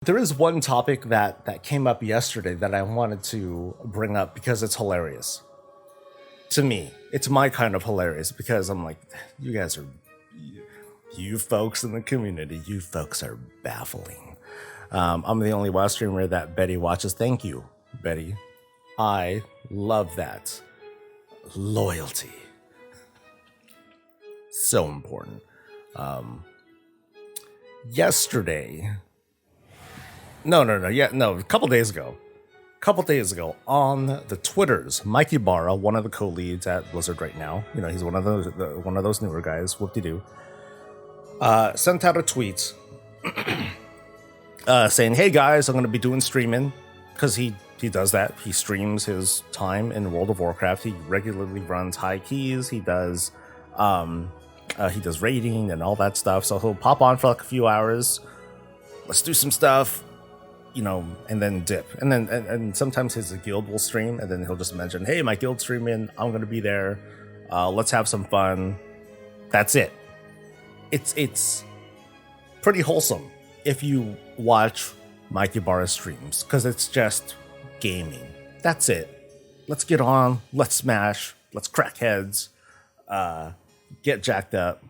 There is one topic that came up yesterday that I wanted to bring up because it's hilarious. To me, it's my kind of hilarious because I'm like, you guys are, you folks in the community, you folks are baffling. I'm the only WoW streamer that Betty watches. Thank you, Betty. I love that. Loyalty. So important. Yesterday, a couple days ago, on the Twitters, Mikey Barra, one of the co-leads at Blizzard right now, he's one of those newer guys, whoop-de-doo, sent out a tweet saying, "Hey guys, I'm going to be doing streaming," because he does that. He streams his time in World of Warcraft. He regularly runs high keys. He does raiding and all that stuff. So he'll pop on for like a few hours. Let's do some stuff. And then dip. And sometimes his guild will stream, and then he'll just mention, "Hey, my guild streaming, I'm gonna be there. Let's have some fun." That's it. It's pretty wholesome if you watch Mikey Barra's streams, because it's just gaming. That's it. Let's get on, let's smash, let's crack heads, get jacked up.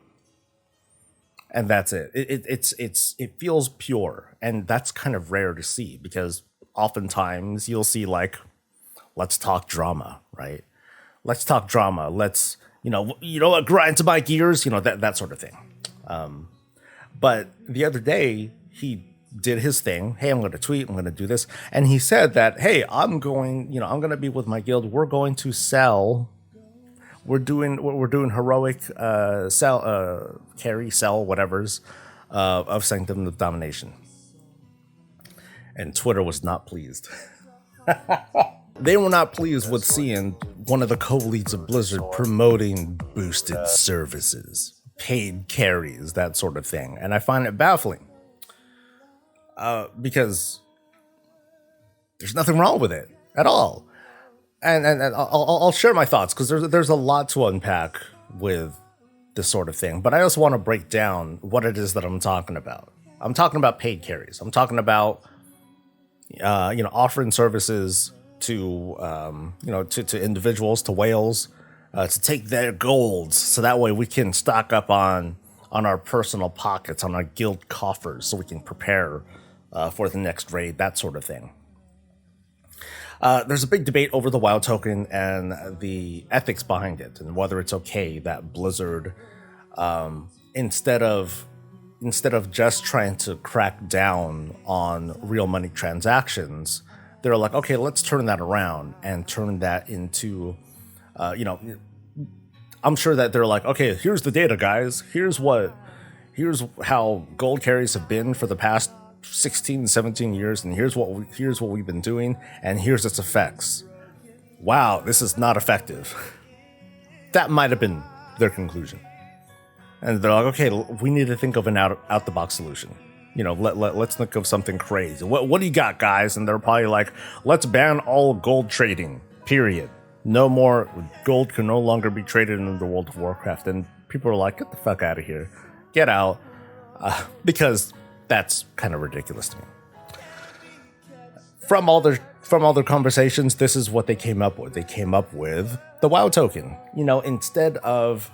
And that's it. It feels pure, and that's kind of rare to see, because oftentimes you'll see like, let's talk drama, right? Let's talk drama. Let's what, grind to my gears, that sort of thing. But the other day he did his thing. Hey, I'm going to tweet. I'm going to do this, and he said that, hey, I'm going to be with my guild. We're going to sell. We're doing heroic carry, sell, whatever's of Sanctum of Domination. And Twitter was not pleased. They were not pleased with seeing one of the co-leads of Blizzard promoting boosted services, paid carries, that sort of thing. And I find it baffling. Because there's nothing wrong with it at all. And I'll share my thoughts, because there's a lot to unpack with this sort of thing. But I also want to break down what it is that I'm talking about. I'm talking about paid carries. I'm talking about offering services to to individuals, to whales, to take their golds, so that way we can stock up on our personal pockets, on our guild coffers, so we can prepare for the next raid, that sort of thing. There's a big debate over the WoW token and the ethics behind it, and whether it's okay that Blizzard, instead of just trying to crack down on real money transactions, they're like, okay, let's turn that around and turn that into, I'm sure that they're like, okay, here's the data, guys. Here's how gold carries have been for the past 16, 17 years, and here's what we've been doing, and here's its effects. Wow, this is not effective. That might have been their conclusion. And they're like, okay, we need to think of an out the box solution. Let's think of something crazy. What do you got, guys? And they're probably like, let's ban all gold trading, period. No more gold can no longer be traded in the World of Warcraft. And people are like, get the fuck out of here. Get out. Because that's kind of ridiculous to me. From all their conversations, this is what they came up with. They came up with the WoW token. Instead of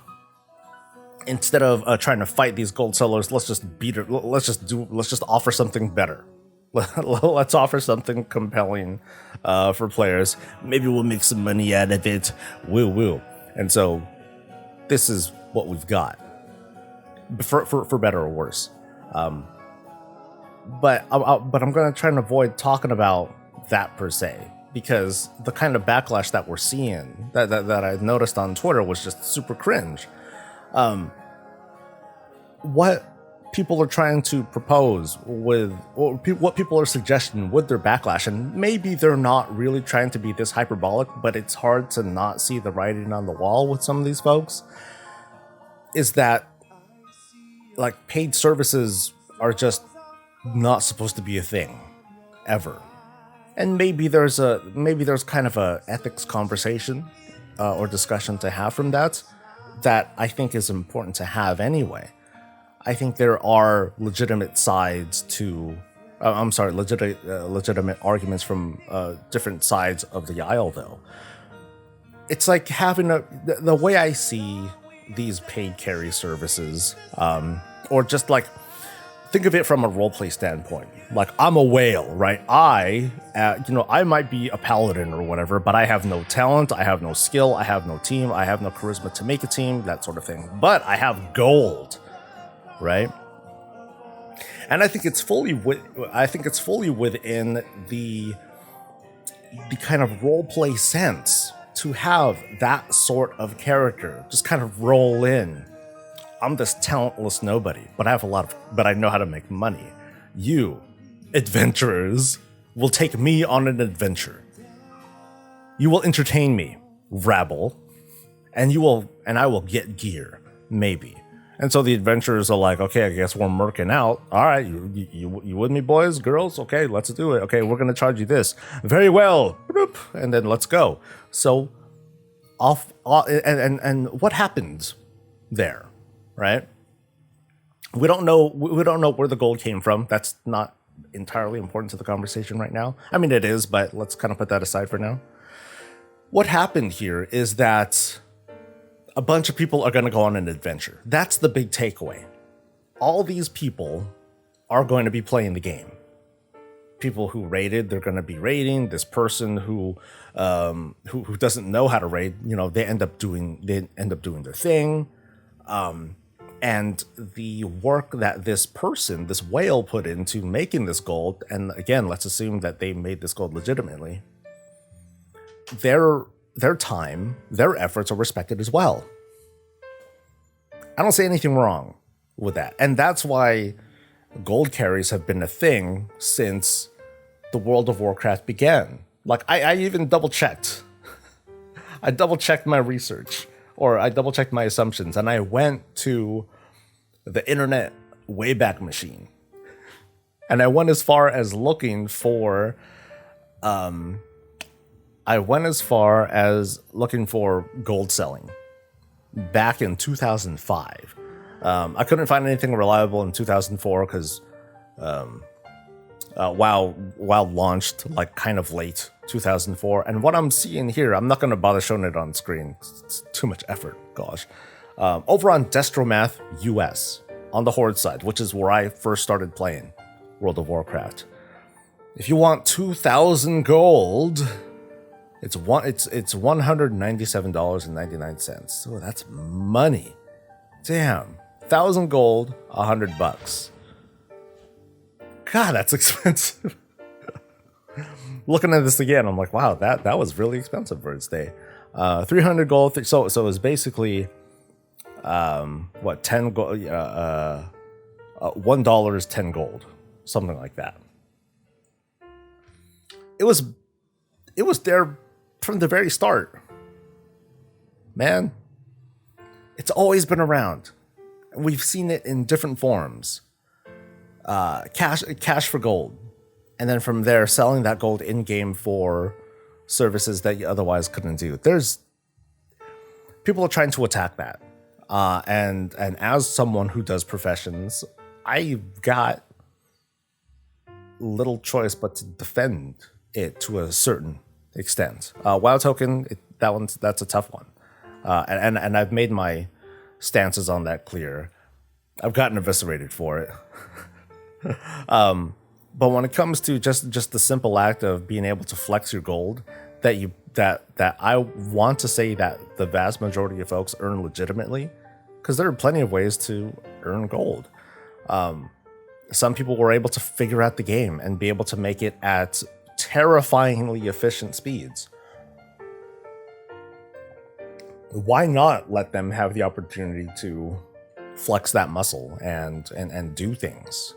trying to fight these gold sellers, let's just offer something better. Let's offer something compelling for players. Maybe we'll make some money out of it. Woo. And so this is what we've got, for better or worse. But I'm going to try and avoid talking about that per se, because the kind of backlash that we're seeing, that I noticed on Twitter, was just super cringe. What people are trying to propose with, or what people are suggesting with their backlash, and maybe they're not really trying to be this hyperbolic, but it's hard to not see the writing on the wall with some of these folks, is that like paid services are just not supposed to be a thing ever. And maybe there's kind of a ethics conversation or discussion to have from that I think is important to have anyway. I think there are legitimate sides to I'm sorry, legitimate arguments from different sides of the aisle, though. It's like having the way I see these paid carry services, or just like think of it from a roleplay standpoint. Like, I'm a whale, right? I might be a paladin or whatever, but I have no talent, I have no skill, I have no team, I have no charisma to make a team, that sort of thing. But I have gold, right? And I think it's fully within the kind of roleplay sense to have that sort of character just kind of roll in. I'm this talentless nobody, but I know how to make money. You, adventurers, will take me on an adventure. You will entertain me, rabble, and I will get gear, maybe. And so the adventurers are like, okay, I guess we're murking out. All right, you with me, boys, girls? Okay, let's do it. Okay, we're gonna charge you this. Very well, and then let's go. So, and what happened there, right? We don't know where the gold came from. That's not entirely important to the conversation right now. I mean, it is, but let's kind of put that aside for now. What happened here is that a bunch of people are going to go on an adventure. That's the big takeaway. All these people are going to be playing the game. People who raided, they're going to be raiding. This person who doesn't know how to raid, they end up doing their thing. And the work that this whale put into making this gold, and again, let's assume that they made this gold legitimately, their time, their efforts are respected as well. I don't see anything wrong with that. And that's why gold carries have been a thing since the World of Warcraft began. Like, I even double-checked. I double-checked my research, or I double-checked my assumptions, and I went to the internet Wayback Machine. And I went as far as looking for gold selling back in 2005. I couldn't find anything reliable in 2004 because WoW launched like kind of late 2004. And what I'm seeing here, I'm not going to bother showing it on screen. It's too much effort, gosh. Over on Destromath US, on the Horde side, which is where I first started playing World of Warcraft. If you want 2,000 gold, it's $197.99. So that's money. Damn. 1,000 gold, $100. God, that's expensive. Looking at this again, I'm like, wow, that was really expensive for its day. 300 gold. So it was basically 10 gold. $1 is 10 gold, something like that. It was there from the very start. Man, it's always been around. We've seen it in different forms. Cash for gold. And then from there, selling that gold in-game for services that you otherwise couldn't do. People are trying to attack that. And as someone who does professions, I've got little choice but to defend it to a certain extent. WoW token, that's a tough one. And I've made my stances on that clear. I've gotten eviscerated for it. But when it comes to just the simple act of being able to flex your gold, that I want to say that the vast majority of folks earn legitimately, because there are plenty of ways to earn gold. Some people were able to figure out the game and be able to make it at terrifyingly efficient speeds. Why not let them have the opportunity to flex that muscle and do things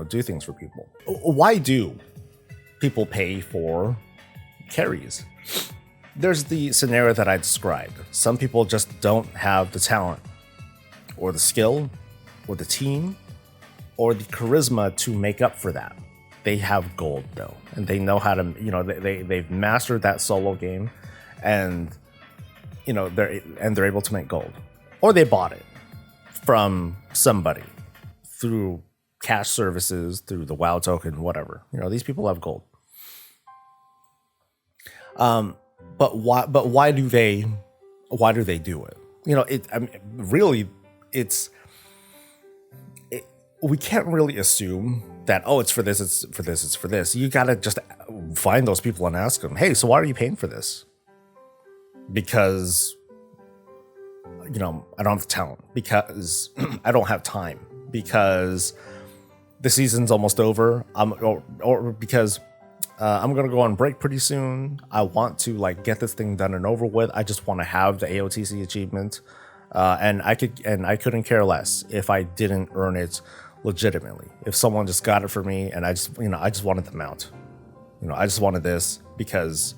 do things for people? Why do people pay for carries? There's the scenario that I described. Some people just don't have the talent or the skill or the team or the charisma to make up for that. They have gold though, and they know how to, they've mastered that solo game, and they're able to make gold. Or they bought it from somebody through cash services through the WoW token, whatever. These people have gold. But why do they do it? Really, we can't really assume that, it's for this, it's for this, it's for this. You gotta just find those people and ask them, hey, so why are you paying for this? Because I don't have talent, because I don't have time, because the season's almost over, or because I'm gonna go on break pretty soon. I want to get this thing done and over with. I just want to have the AOTC achievement, and I couldn't care less if I didn't earn it legitimately. If someone just got it for me, and I just wanted the mount. I just wanted this because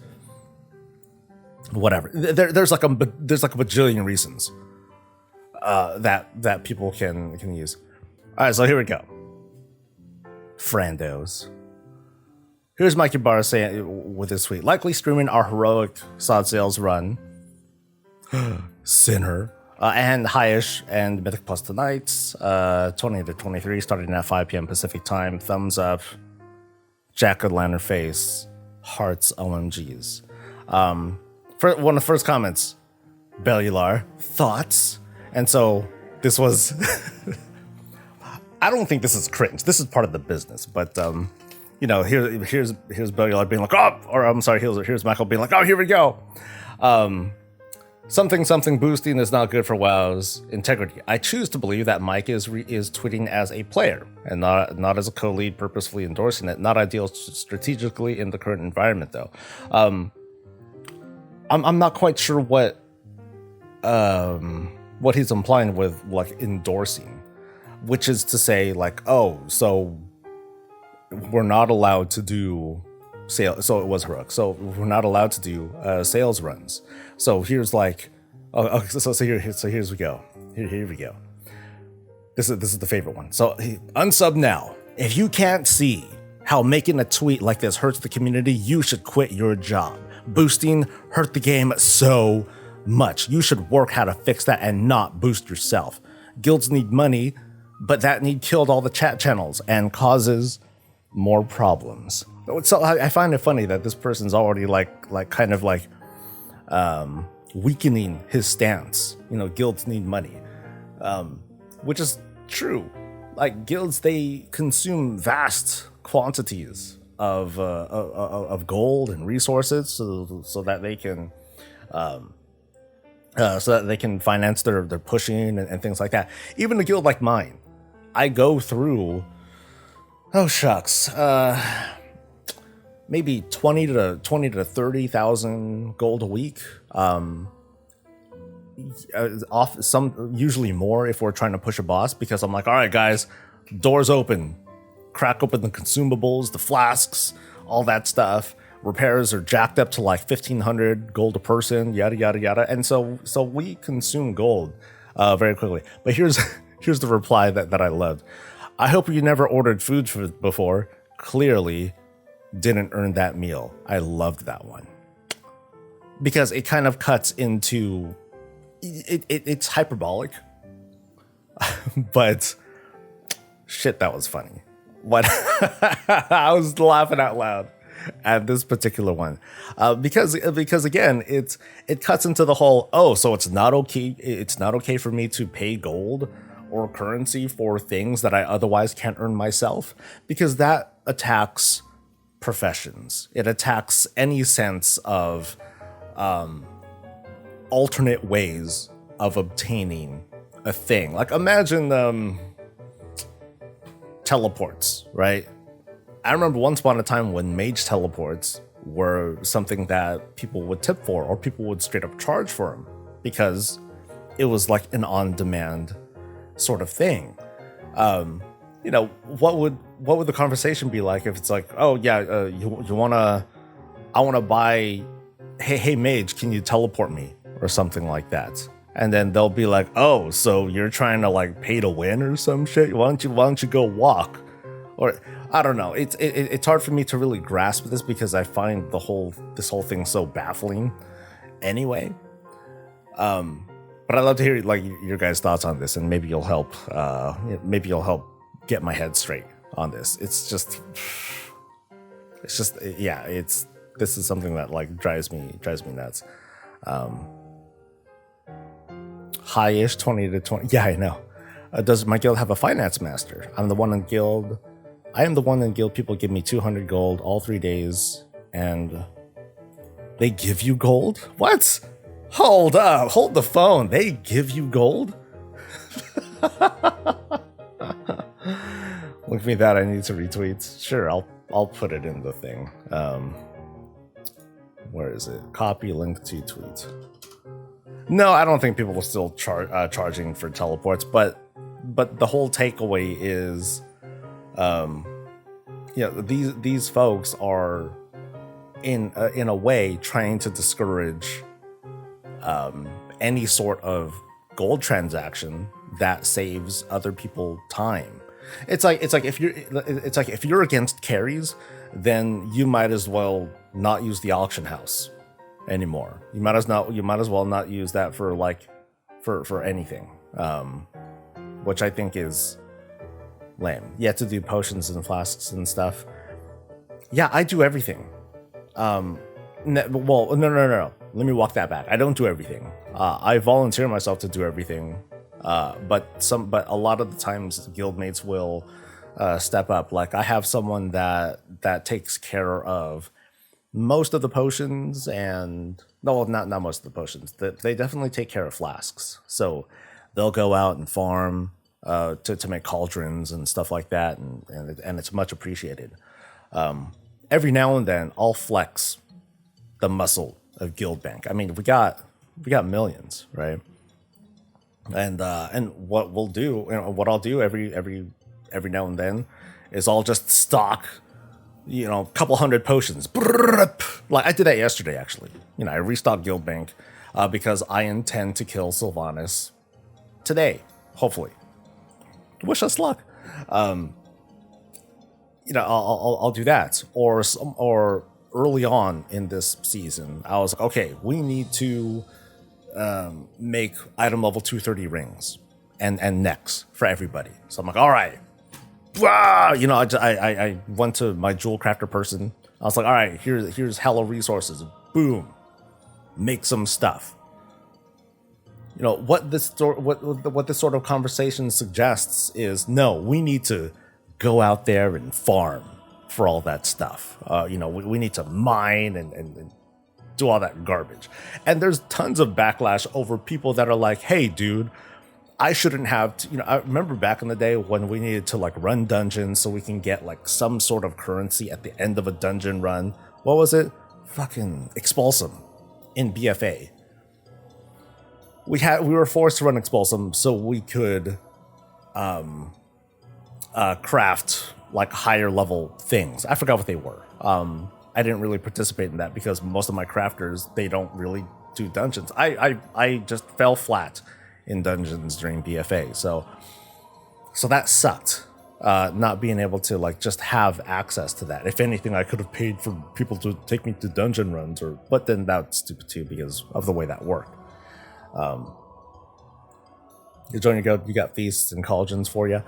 whatever. There's like a bajillion reasons that people can use. All right, so here we go. Frandos. Here's Mikey Barr saying with his tweet, likely streaming our heroic sod sales run. Sinner. And Highish and Mythic Plus tonight, 20 to 23, starting at 5 p.m. Pacific time. Thumbs up. Jack-o'-lantern face. Hearts OMGs. For one of the first comments, Bellular, thoughts? And so this was... I don't think this is cringe. This is part of the business, but... here's Bellular being like, here's Michael being like, here we go. Something boosting is not good for WoW's integrity. I choose to believe that Mike is tweeting as a player and not as a co-lead, purposefully endorsing it. Not ideal strategically in the current environment, though. I'm not quite sure what he's implying with endorsing, which is to say so we're not allowed to do sales. So it was heroic. So we're not allowed to do sales runs. So here's here's we go. Here we go. This is the favorite one. So unsub now. If you can't see how making a tweet like this hurts the community, you should quit your job. Boosting hurt the game so much. You should work how to fix that and not boost yourself. Guilds need money, but that need killed all the chat channels and causes more problems. So I find it funny that this person's already weakening his stance. Guilds need money, which is true. Guilds, they consume vast quantities of gold and resources so that they can finance their pushing and things like that. Even a guild like mine, I go through maybe 20 to 30,000 gold a week. Usually more if we're trying to push a boss, because I'm like, all right, guys, doors open, crack open the consumables, the flasks, all that stuff. Repairs are jacked up to 1,500 gold a person, yada yada yada, and so we consume gold very quickly. But here's the reply that I loved. I hope you never ordered food before. Clearly didn't earn that meal. I loved that one because it kind of cuts into it's hyperbolic, but shit, that was funny. What I was laughing out loud at this particular one because again it cuts into the whole, so it's not okay for me to pay gold or currency for things that I otherwise can't earn myself, because that attacks professions. It attacks any sense of alternate ways of obtaining a thing. Imagine teleports, right? I remember once upon a time when mage teleports were something that people would tip for, or people would straight up charge for them, because it was like an on-demand sort of thing. What would the conversation be like if it's like, I wanna buy, hey mage, can you teleport me, or something like that? And then they'll be like, so you're trying to pay to win or some shit? Why don't you go walk? Or I don't know. It's hard for me to really grasp this because I find this whole thing so baffling anyway. But I'd love to hear your guys' thoughts on this, and maybe you'll help get my head straight on this. It's just yeah, this is something that like drives me nuts. High-ish 20 to 20. Yeah, I know. Does my guild have a finance master? I am the one in guild. People give me 200 gold all 3 days, and they give you gold? What? Hold up. Hold the phone. They give you gold? Look at me that I need to retweet. Sure, I'll put it in the thing. Where is it? Copy link to tweet. No, I don't think people will still charging for teleports, but the whole takeaway is, these folks are in a way trying to discourage any sort of gold transaction that saves other people time. It's like if you're against carries, then you might as well not use the auction house anymore. You might as well not use that for anything, which I think is lame. You have to do potions and flasks and stuff. Yeah, I do everything. No. Let me walk that back. I don't do everything. I volunteer myself to do everything. But a lot of the times guildmates will step up. Like I have someone that takes care of most of the potions, and not most of the potions. They definitely take care of flasks. So they'll go out and farm to make cauldrons and stuff like that, and it's much appreciated. Every now and then I'll flex the muscle of Guild Bank. I mean, we got millions, right? And what we'll do, what I'll do every now and then is I'll just stock, a couple hundred potions. Like I did that yesterday, actually. I restocked Guild Bank because I intend to kill Sylvanas today, hopefully. Wish us luck. I'll do that. Or early on in this season, I was like, okay, we need to make item level 230 rings and necks for everybody. So I'm like, all right. I went to my jewel crafter person. I was like, all right, here's hella resources. Boom. Make some stuff. What this sort of conversation suggests is, no, we need to go out there and farm for all that stuff. We need to mine and do all that garbage. And there's tons of backlash over people that are like, hey, dude, I shouldn't have to, I remember back in the day when we needed to run dungeons so we can get some sort of currency at the end of a dungeon run. What was it? Fucking Expulsum in BFA. We were forced to run Expulsum so we could craft higher level things. I forgot what they were. I didn't really participate in that because most of my crafters, they don't really do dungeons. I just fell flat in dungeons during BFA. So that sucked. Not being able to just have access to that. If anything, I could have paid for people to take me to dungeon runs, but then that's stupid too because of the way that worked. You join your guild, you got feasts and cauldrons for you.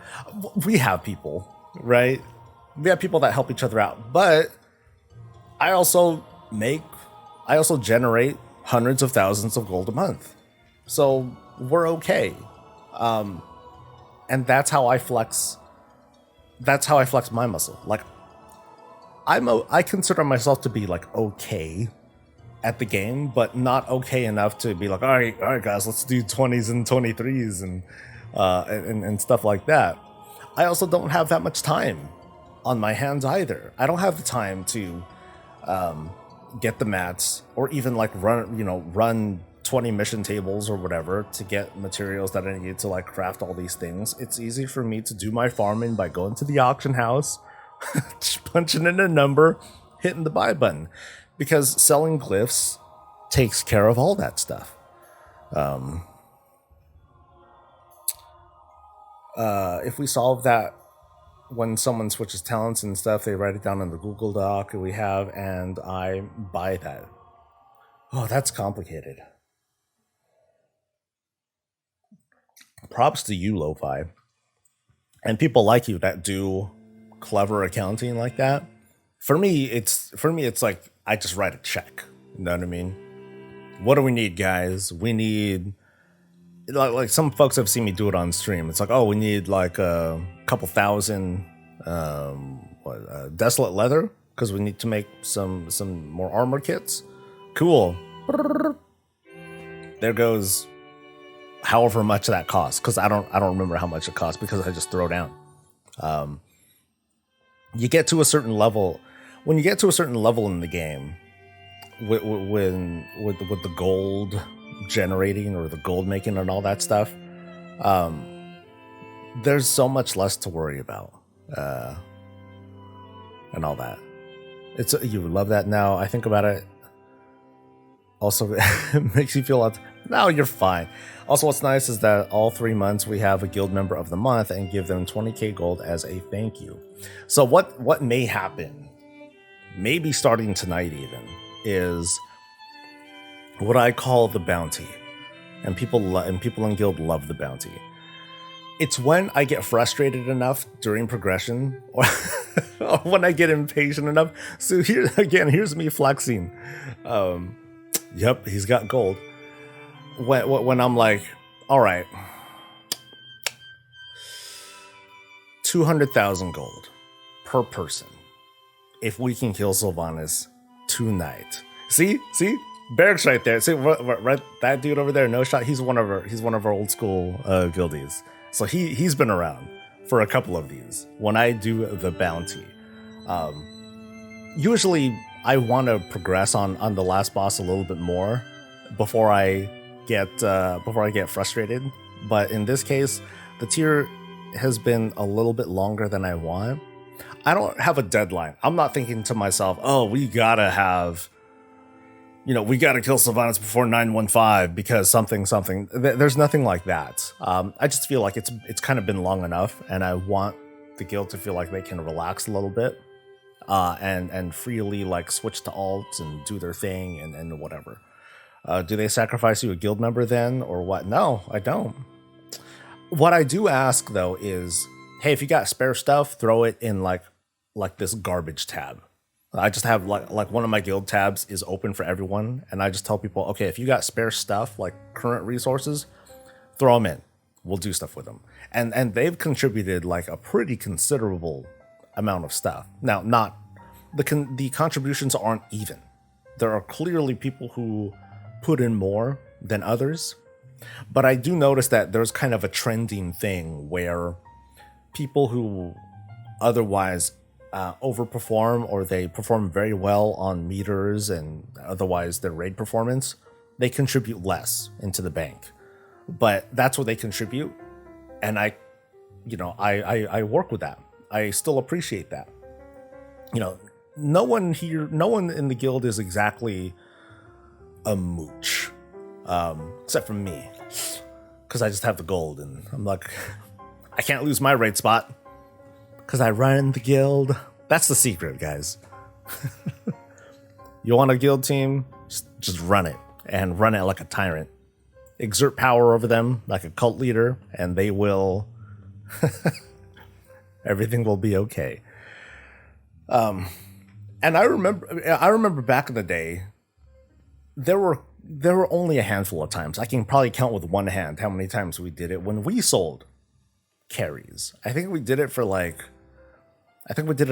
We have people, right? We have people that help each other out, but I also generate hundreds of thousands of gold a month. So we're okay. And that's how I flex. That's how I flex my muscle. I consider myself to be okay at the game, but not okay enough to be all right guys, let's do 20s and 23s and stuff like that. I also don't have that much time on my hands either. I don't have the time to get the mats or even run 20 mission tables or whatever to get materials that I need to craft all these things. It's easy for me to do my farming by going to the auction house, punching in a number, hitting the buy button, because selling glyphs takes care of all that stuff. If we solve that, when someone switches talents and stuff, they write it down in the Google Doc we have, and I buy that. Oh, that's complicated. Props to you, Lo-Fi. and people like you that do clever accounting like that. For me it's like I just write a check. You know what I mean? What do we need, guys? We need, like some folks have seen me do it on stream. It's like, oh, we need like a couple thousand desolate leather because we need to make some more armor kits. Cool. There goes however much that costs, because I don't remember how much it costs because I just throw down. You get to a certain level. When you get to a certain level in the game, with the gold generating or the gold making and all that stuff, there's so much less to worry about, and all that. It's you love that now. I think about it. Also, it makes you feel like, no, you're fine. Also, what's nice is that all 3 months we have a guild member of the month and give them 20k gold as a thank you. So what may happen, maybe starting tonight even, is what I call the bounty, and people in guild love the bounty. It's when I get frustrated enough during progression, or when I get impatient enough. So here's me flexing. Yep, he's got gold. When I'm like, all right, 200,000 gold per person if we can kill Sylvanas tonight. See, Barracks right there. See, right, that dude over there, no shot. He's one of our old school guildies. So he's been around for a couple of these. When I do the bounty, usually I want to progress on the last boss a little bit more before I get frustrated. But in this case, the tier has been a little bit longer than I want. I don't have a deadline. I'm not thinking to myself, oh, we gotta kill Sylvanas before 915 because something. There's nothing like that. I just feel like it's kind of been long enough, and I want the guild to feel like they can relax a little bit, and freely like switch to alts and do their thing and whatever. Do they sacrifice you a guild member then, or what? No, I don't. What I do ask though is, hey, if you got spare stuff, throw it in like this garbage tab. I just have like one of my guild tabs is open for everyone, and I just tell people, okay, if you got spare stuff, like current resources, throw them in. We'll do stuff with them. And they've contributed like a pretty considerable amount of stuff. Now, not the contributions aren't even. There are clearly people who put in more than others, but I do notice that there's kind of a trending thing where people who otherwise overperform, or they perform very well on meters and otherwise their raid performance, they contribute less into the bank. But that's what they contribute, and I work with that. I still appreciate that. No one in the guild is exactly a mooch, except for me, because I just have the gold, and I'm like, I can't lose my raid spot because I run the guild. That's the secret, guys. You want a guild team? Just run it, and run it like a tyrant. Exert power over them like a cult leader, and they will. Everything will be okay. And I remember back in the day, there were only a handful of times. I can probably count with one hand how many times we did it when we sold carries. I think we did it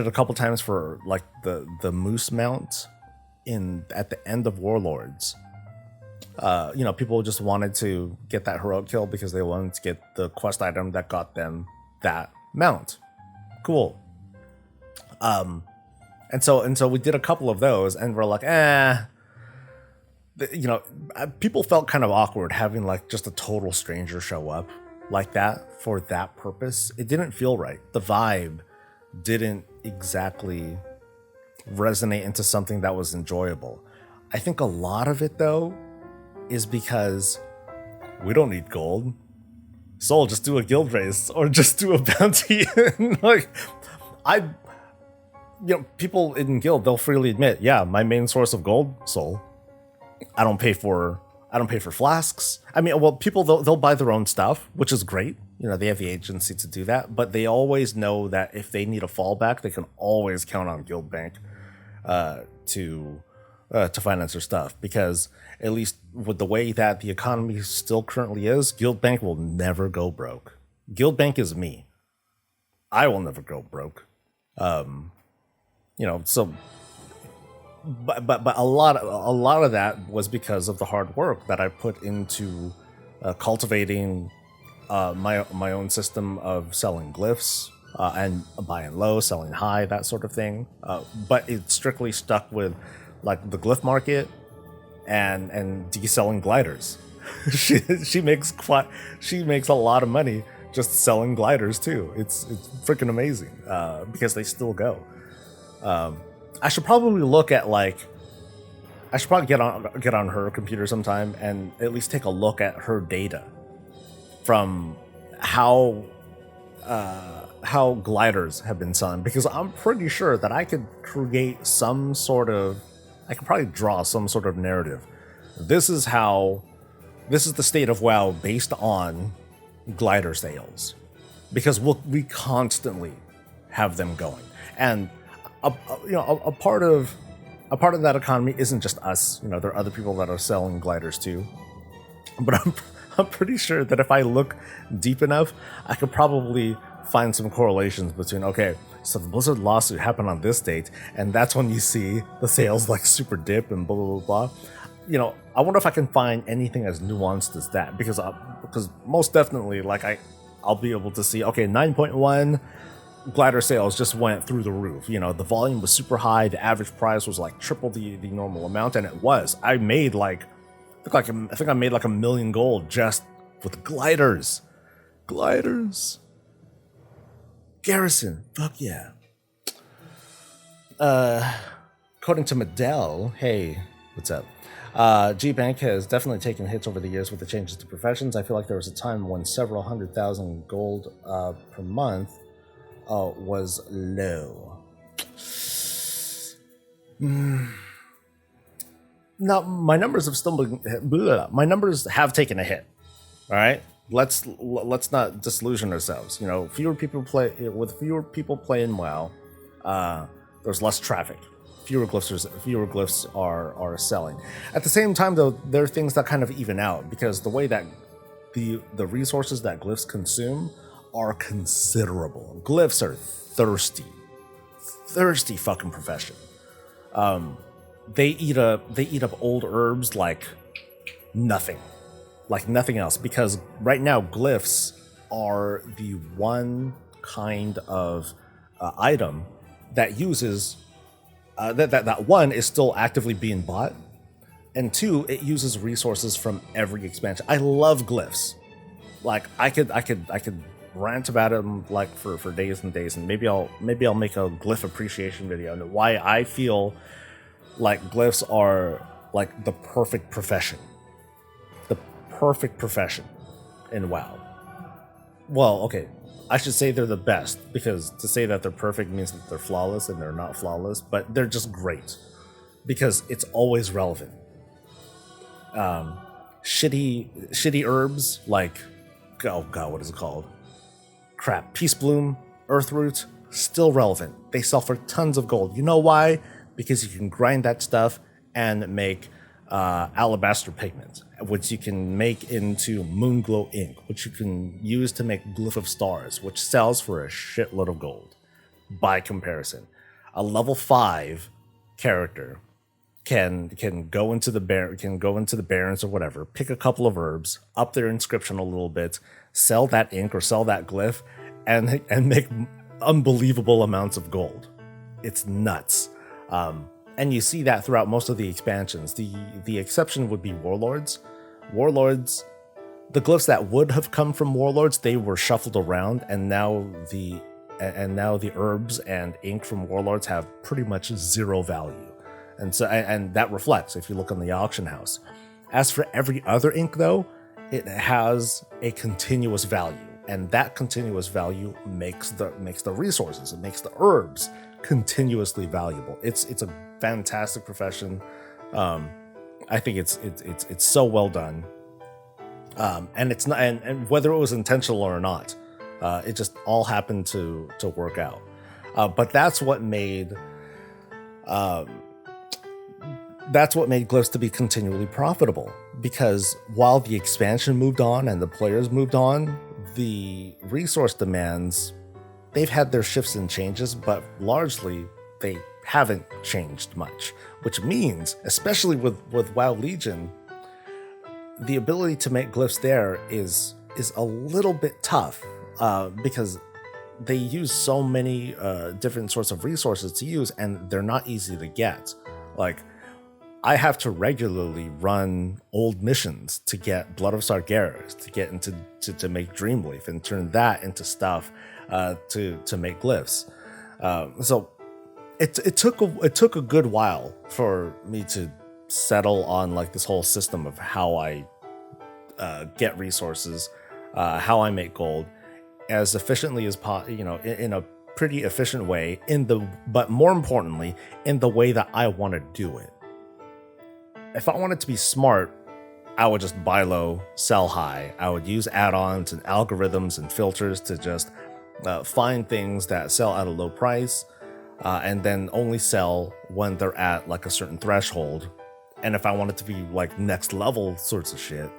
a couple times for like the moose mount at the end of Warlords. People just wanted to get that heroic kill because they wanted to get the quest item that got them that mount. Cool. And so we did a couple of those, and we're like, people felt kind of awkward having like just a total stranger show up like that for that purpose. It didn't feel right. The vibe didn't exactly resonate into something that was enjoyable. I think a lot of it though is because we don't need gold. Soul, just do a guild race or just do a bounty. People in guild, they'll freely admit, yeah, my main source of gold, Soul. I don't pay for flasks. I mean, well, people they'll buy their own stuff, which is great. You know, they have the agency to do that, but they always know that if they need a fallback, they can always count on Guild Bank to finance their stuff. Because at least with the way that the economy still currently is, Guild Bank will never go broke. Guild Bank is me. I will never go broke. You know, so but a lot of that was because of the hard work that I put into cultivating my own system of selling glyphs and buying low, selling high, that sort of thing. But it strictly stuck with like the glyph market and deselling gliders. she makes a lot of money just selling gliders too. It's freaking amazing because they still go. I should probably look at I should probably get on her computer sometime and at least take a look at her data from how gliders have been selling, because I'm pretty sure that I could create I could probably draw some sort of narrative. This is the state of WoW based on glider sales, because we constantly have them going, and a part of that economy isn't just us. You know, there are other people that are selling gliders too. But I'm pretty sure that if I look deep enough, I could probably find some correlations between, okay, so the Blizzard lawsuit happened on this date, and that's when you see the sales like super dip and blah blah blah blah. You know, I wonder if I can find anything as nuanced as that, because most definitely, like I'll be able to see, okay, 9.1 glider sales just went through the roof. You know, the volume was super high, the average price was like triple the normal amount, and it was. I made I think I made like $1 million gold just with gliders. Garrison, fuck yeah. According to Medell, hey, what's up? G-Bank has definitely taken hits over the years with the changes to professions. I feel like there was a time when several 100,000 gold per month was low. Now, my numbers have still been, my numbers have taken a hit. All right, let's not disillusion ourselves. You know, with fewer people playing WoW, there's less traffic. Fewer glyphs are selling. At the same time, though, there are things that kind of even out, because the way that the resources that glyphs consume are considerable. Glyphs are thirsty fucking profession. They eat up old herbs like nothing else, because right now glyphs are the one kind of item that uses that one is still actively being bought, and two, it uses resources from every expansion. I love glyphs. Like I could rant about them like for days and days, and maybe I'll make a glyph appreciation video on why I feel like glyphs are like the perfect profession in WoW. Well, okay, I should say they're the best, because to say that they're perfect means that they're flawless, and they're not flawless, but they're just great because it's always relevant. Shitty herbs like, oh god, what is it called? Crap, Peace Bloom, Earthroot, still relevant. They sell for tons of gold. You know why? Because you can grind that stuff and make alabaster pigment, which you can make into Moonglow ink, which you can use to make Glyph of Stars, which sells for a shitload of gold. By comparison, a level 5 character can go into the barrens or whatever, pick a couple of herbs, up their inscription a little bit, sell that ink or sell that glyph, and make unbelievable amounts of gold. It's nuts. And you see that throughout most of the expansions. The exception would be Warlords. Warlords, the glyphs that would have come from Warlords, they were shuffled around, and now the herbs and ink from Warlords have pretty much zero value. And so, and that reflects if you look on the auction house. As for every other ink, though, it has a continuous value, and that continuous value makes the resources, it makes the herbs continuously valuable. It's a fantastic profession. I think it's so well done. And it's not, and whether it was intentional or not, it just all happened to work out. But that's what made Glyphs to be continually profitable, because while the expansion moved on and the players moved on, the resource demands, they've had their shifts and changes, but largely they haven't changed much, which means, especially with WoW Legion, the ability to make glyphs there is a little bit tough, because they use so many different sorts of resources to use, and they're not easy to get. Like, I have to regularly run old missions to get Blood of Sargeras, to get into to make Dreamleaf and turn that into stuff to make glyphs. So it took a good while for me to settle on like this whole system of how I get resources, how I make gold as efficiently as in a pretty efficient way, but more importantly, in the way that I want to do it. If I wanted to be smart, I would just buy low, sell high. I would use add-ons and algorithms and filters to just find things that sell at a low price, and then only sell when they're at like a certain threshold. And if I wanted to be like next level sorts of shit,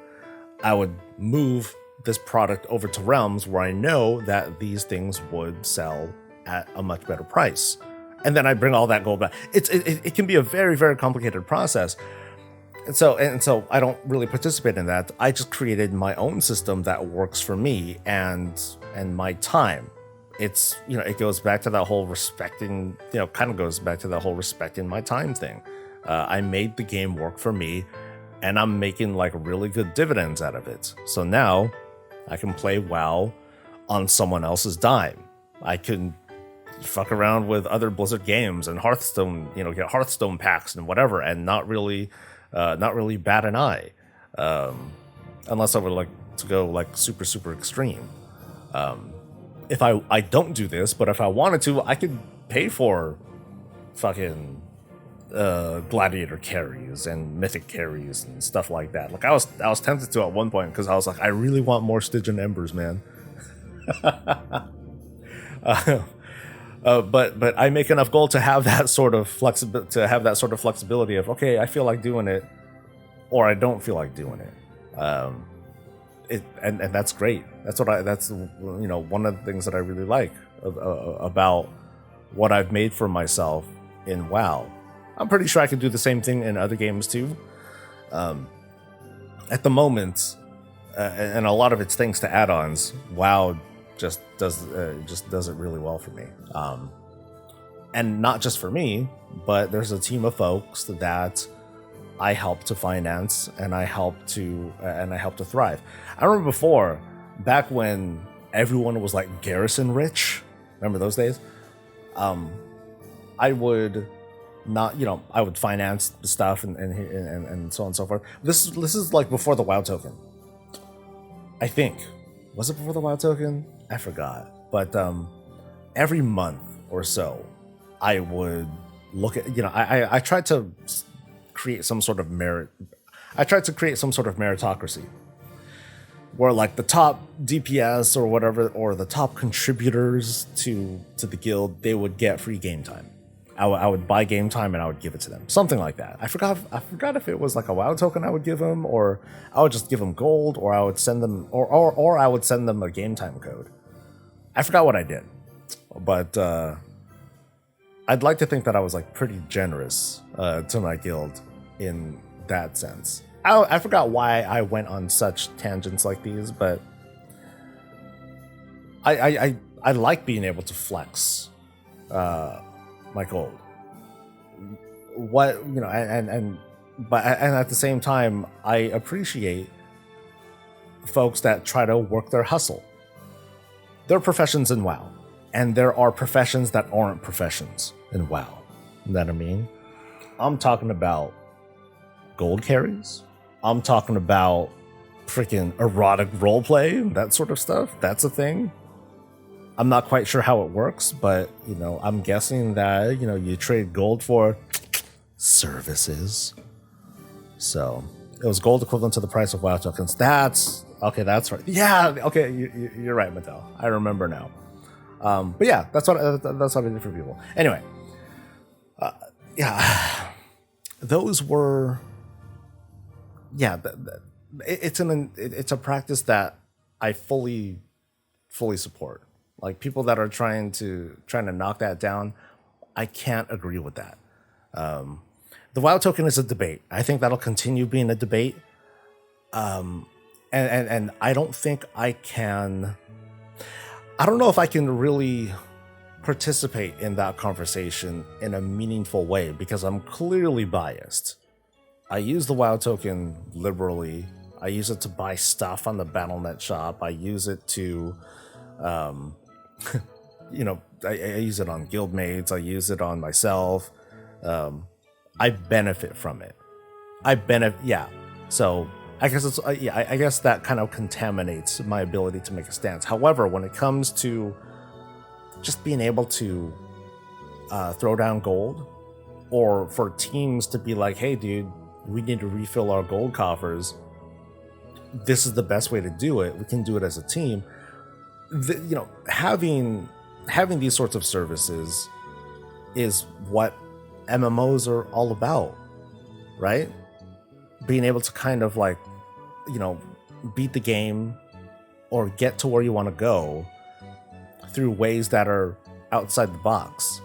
I would move this product over to realms where I know that these things would sell at a much better price. And then I bring all that gold back. It can be a very, very complicated process. And so I don't really participate in that. I just created my own system that works for me and my time. It's, it goes back to that whole respecting my time thing. I made the game work for me, and I'm making like really good dividends out of it. So now I can play WoW on someone else's dime. I can fuck around with other Blizzard games and Hearthstone, get Hearthstone packs and whatever, and not really bat an eye, unless I would like to go like super, super extreme. If I don't do this, but if I wanted to, I could pay for fucking gladiator carries and mythic carries and stuff like that. Like I was tempted to at one point, because I was like, I really want more Stygian Embers, man. But I make enough gold to have that sort of flexibility of, okay, I feel like doing it, or I don't feel like doing it. And that's great. That's one of the things that I really like about what I've made for myself in WoW. I'm pretty sure I could do the same thing in other games too. At the moment, and a lot of it's thanks to add-ons, WoW just does it really well for me. And not just for me, but there's a team of folks that I help to finance, and I help to thrive. I remember before, back when everyone was like garrison rich. Remember those days? I would not, I would finance the stuff and so on and so forth. This is like before the WoW token. I think. Was it before the WoW token? I forgot. But every month or so, I would look at, I tried to create some sort of merit. I tried to create some sort of meritocracy where like the top DPS or whatever, or the top contributors to the guild, they would get free game time. I would buy game time and I would give it to them. Something like that. I forgot if it was like a WoW token I would give them, or I would just give them gold, or I would send them or I would send them a game time code. I forgot what I did. But I'd like to think that I was like pretty generous to my guild in that sense. I forgot why I went on such tangents like these, but I like being able to flex my gold. But at the same time, I appreciate folks that try to work their hustle. There are professions in WoW, and there are professions that aren't professions in WoW. You know what I mean? I'm talking about gold carries. I'm talking about freaking erotic roleplay, that sort of stuff. That's a thing. I'm not quite sure how it works, but, I'm guessing that, you trade gold for services. So, It was gold equivalent to the price of WoW tokens. That's okay. That's right. Yeah. Okay. You're right, Mattel. I remember now. But yeah, that's what I did for people. Anyway, yeah, those were yeah. It's a practice that I fully support. Like people that are trying to knock that down, I can't agree with that. The WoW token is a debate. I think that'll continue being a debate. And I don't think I can. I don't know if I can really participate in that conversation in a meaningful way because I'm clearly biased. I use the WoW token liberally. I use it to buy stuff on the BattleNet shop. I use it to, I use it on guildmates. I use it on myself. I benefit from it. Yeah. So I guess it's I guess that kind of contaminates my ability to make a stance. However, when it comes to just being able to throw down gold, or for teams to be like, "Hey, dude, we need to refill our gold coffers. This is the best way to do it. We can do it as a team." Having these sorts of services is what MMOs are all about, right? Being able to kind of like, beat the game or get to where you want to go through ways that are outside the box.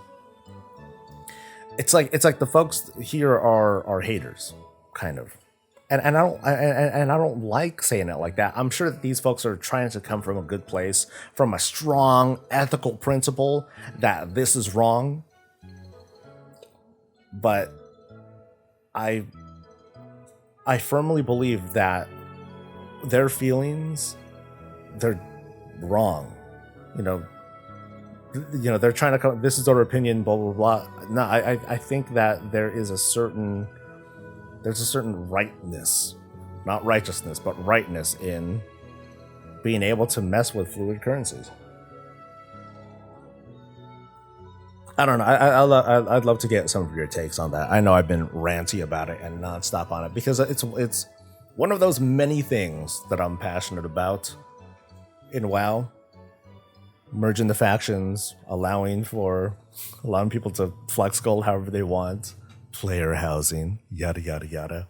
It's like the folks here are haters, kind of. And I don't like saying it like that. I'm sure that these folks are trying to come from a good place, from a strong ethical principle that this is wrong. But I firmly believe that their feelings, they're wrong. They're trying to come, this is our opinion, blah blah blah. No, I think that there's a certain rightness, not righteousness, but rightness in being able to mess with fluid currencies. I don't know. I'd love to get some of your takes on that. I know I've been ranty about it and nonstop on it because it's one of those many things that I'm passionate about in WoW. Merging the factions, allowing people to flex gold however they want, player housing, yada yada yada.